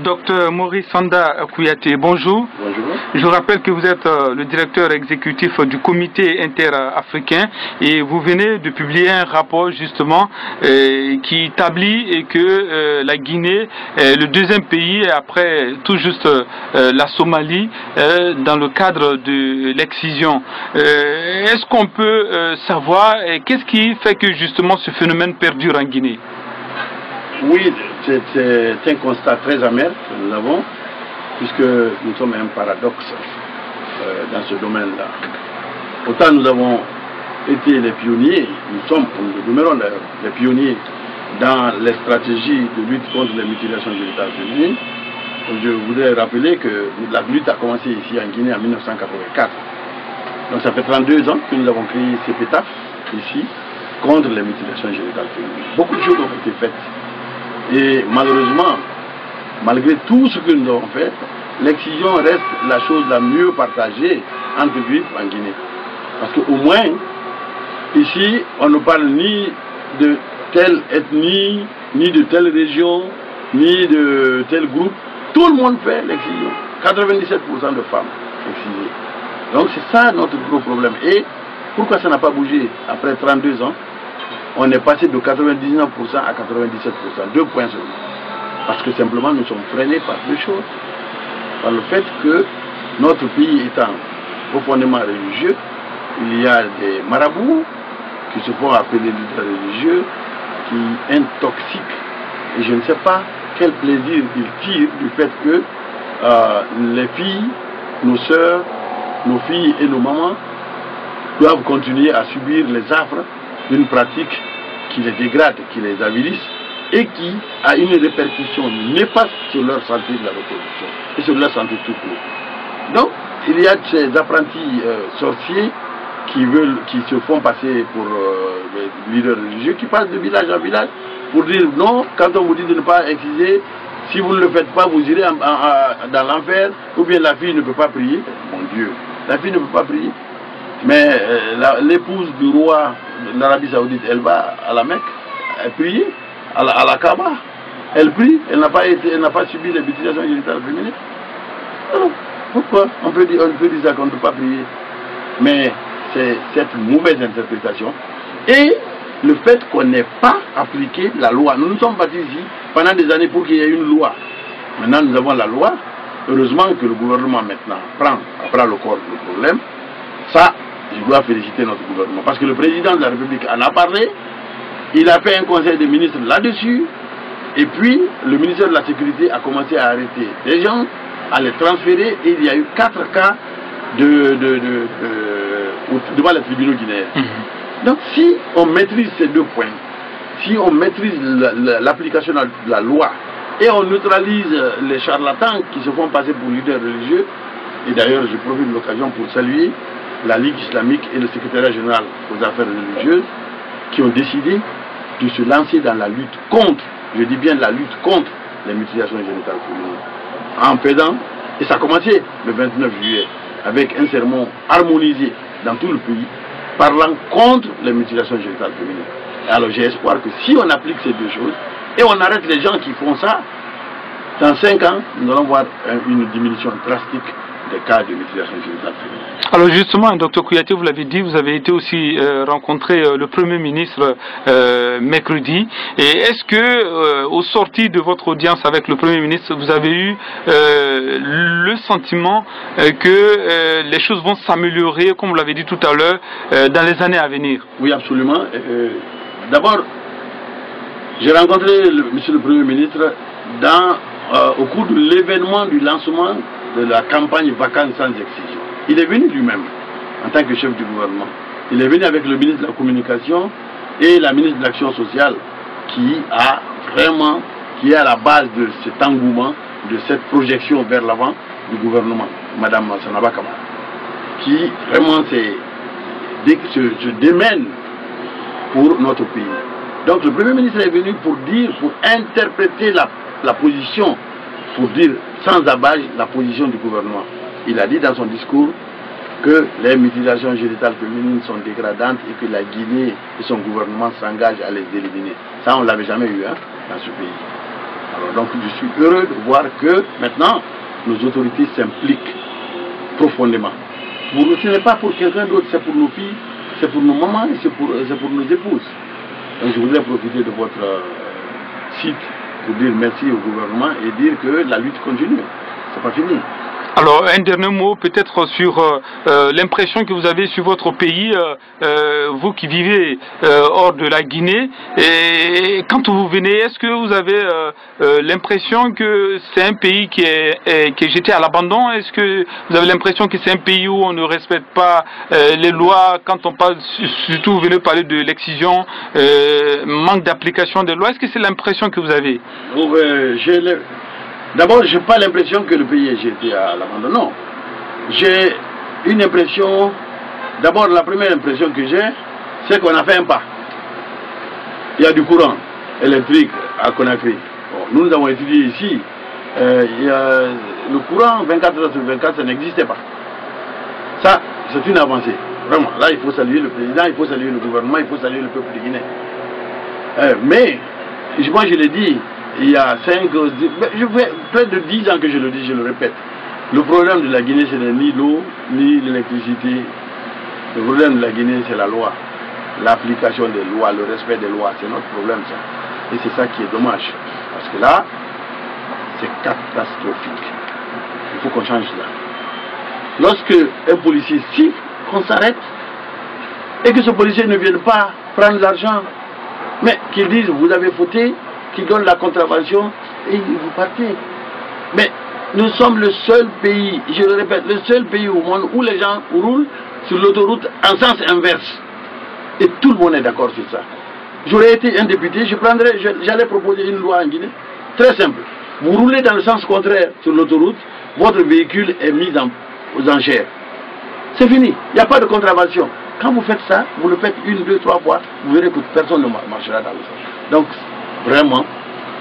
Docteur Maurice Sanda Kouyaté, bonjour. Bonjour. Je vous rappelle que vous êtes le directeur exécutif du comité interafricain et vous venez de publier un rapport justement qui établit que la Guinée est le deuxième pays après tout juste la Somalie dans le cadre de l'excision. Est-ce qu'on peut savoir qu'est-ce qui fait que justement ce phénomène perdure en Guinée? Oui, c'est un constat très amer que nous avons, puisque nous sommes un paradoxe dans ce domaine-là. Autant nous avons été les pionniers, nous demeurons d'ailleurs les pionniers dans les stratégies de lutte contre les mutilations génitales féminines. Je voudrais rappeler que la lutte a commencé ici en Guinée en 1984. Donc ça fait 32 ans que nous avons créé CEPETAF ici contre les mutilations génitales féminines. Beaucoup de choses ont été faites. Et malheureusement, malgré tout ce que nous avons fait, l'excision reste la chose la mieux partagée entre juifs en Guinée. Parce qu'au moins, ici, on ne parle ni de telle ethnie, ni de telle région, ni de tel groupe. Tout le monde fait l'excision. 97% de femmes excisées. Donc c'est ça notre gros problème. Et pourquoi ça n'a pas bougé après 32 ans? On est passé de 99% à 97%, 2 points seulement. Parce que simplement nous sommes freinés par deux choses. Par le fait que notre pays étant profondément religieux, il y a des marabouts qui se font appeler leaders religieux, qui intoxiquent. Et je ne sais pas quel plaisir ils tirent du fait que les filles, nos sœurs, nos filles et nos mamans doivent continuer à subir les affres d'une pratique qui les dégrade, qui les avilisse et qui a une répercussion néfaste sur leur santé de la reproduction et sur leur santé tout court. Donc, il y a ces apprentis sorciers qui se font passer pour des leaders religieux, qui passent de village en village pour dire non, quand on vous dit de ne pas exciser, si vous ne le faites pas, vous irez dans l'enfer, ou bien la fille ne peut pas prier. Mon Dieu, la fille ne peut pas prier. Mais l'épouse du roi d'Arabie Saoudite, elle va à la Mecque, elle prie, à la Kaaba, elle prie, elle n'a pas subi les mutilations génitales féminines. Alors, pourquoi on peut dire ça qu'on ne peut pas prier? Mais c'est cette mauvaise interprétation et le fait qu'on n'ait pas appliqué la loi. Nous nous sommes battus ici pendant des années pour qu'il y ait une loi. Maintenant nous avons la loi. Heureusement que le gouvernement maintenant prend le corps du problème. Ça, je dois féliciter notre gouvernement parce que le président de la République en a parlé, il a fait un conseil des ministres là-dessus, et puis le ministère de la Sécurité a commencé à arrêter des gens, à les transférer, et il y a eu 4 cas devant les tribunaux guinéens. Donc si on maîtrise ces 2 points, si on maîtrise l'application de la loi, et on neutralise les charlatans qui se font passer pour leaders religieux, et d'ailleurs je profite de l'occasion pour saluer la Ligue islamique et le secrétariat général aux affaires religieuses qui ont décidé de se lancer dans la lutte contre, je dis bien la lutte contre les mutilations génitales féminines. En faisant, et ça a commencé le 29 juillet, avec un sermon harmonisé dans tout le pays, parlant contre les mutilations génitales féminines. Alors j'ai espoir que si on applique ces 2 choses, et on arrête les gens qui font ça, dans 5 ans, nous allons voir une diminution drastique des cas de mutilation génitale féminine. Alors justement, Dr Kouyaté, vous l'avez dit, vous avez été aussi rencontrer le Premier ministre mercredi. Et est-ce que, au sorti de votre audience avec le Premier ministre, vous avez eu le sentiment que les choses vont s'améliorer, comme vous l'avez dit tout à l'heure, dans les années à venir? Oui, absolument. D'abord, j'ai rencontré Monsieur le Premier ministre au cours de l'événement du lancement de la campagne Vacances sans excision. Il est venu lui-même en tant que chef du gouvernement. Il est venu avec le ministre de la Communication et la ministre de l'Action sociale qui est à la base de cet engouement, de cette projection vers l'avant du gouvernement, Madame Sanaba Kamara, qui vraiment se démène pour notre pays. Donc le Premier ministre est venu pour interpréter la position, pour dire sans abâche la position du gouvernement. Il a dit dans son discours que les mutilations génitales féminines sont dégradantes et que la Guinée et son gouvernement s'engagent à les éliminer. Ça, on ne l'avait jamais eu dans ce pays. Alors donc je suis heureux de voir que maintenant nos autorités s'impliquent profondément. Ce n'est pas pour quelqu'un d'autre, c'est pour nos filles, c'est pour nos mamans et c'est pour nos épouses. Donc je voudrais profiter de votre site pour dire merci au gouvernement et dire que la lutte continue. C'est pas fini. Alors, un dernier mot peut-être sur l'impression que vous avez sur votre pays, vous qui vivez hors de la Guinée. Et quand vous venez, est-ce que vous avez l'impression que c'est un pays qui est jeté à l'abandon? Est-ce que vous avez l'impression que c'est un pays où on ne respecte pas les lois? Quand on parle, surtout vous venez parler de l'excision, manque d'application des lois, est-ce que c'est l'impression que vous avez? D'abord, je n'ai pas l'impression que le pays est jeté à l'abandon. Non. J'ai une impression, d'abord la première impression que j'ai, c'est qu'on a fait un pas. Il y a du courant électrique à Conakry. Bon, nous avons étudié ici, il y a le courant 24 heures sur 24, ça n'existait pas. Ça, c'est une avancée. Vraiment, là il faut saluer le président, il faut saluer le gouvernement, il faut saluer le peuple de Guinée. Mais, moi je l'ai dit, il y a 5, je fais près de 10 ans que je le dis, je le répète. Le problème de la Guinée, ce n'est ni l'eau, ni l'électricité. Le problème de la Guinée, c'est la loi. L'application des lois, le respect des lois, c'est notre problème ça. Et c'est ça qui est dommage. Parce que là, c'est catastrophique. Il faut qu'on change cela. Lorsque un policier siffle, qu'on s'arrête, et que ce policier ne vienne pas prendre l'argent, mais qu'il dise, vous avez fauté, qui donne la contravention et vous partez. Mais nous sommes le seul pays, je le répète, le seul pays au monde où les gens roulent sur l'autoroute en sens inverse. Et tout le monde est d'accord sur ça. J'aurais été un député, j'allais proposer une loi en Guinée, très simple. Vous roulez dans le sens contraire sur l'autoroute, votre véhicule est mis aux enchères. C'est fini, il n'y a pas de contravention. Quand vous faites ça, vous le faites 1, 2, 3 fois, vous verrez que personne ne marchera dans le sens. Donc, vraiment,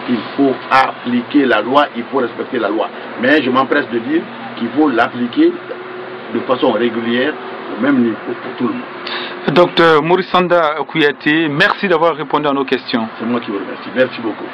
il faut appliquer la loi, il faut respecter la loi. Mais je m'empresse de dire qu'il faut l'appliquer de façon régulière, au même niveau pour tout le monde. Docteur Maurice Sanda Kouyaté, merci d'avoir répondu à nos questions. C'est moi qui vous remercie. Merci beaucoup.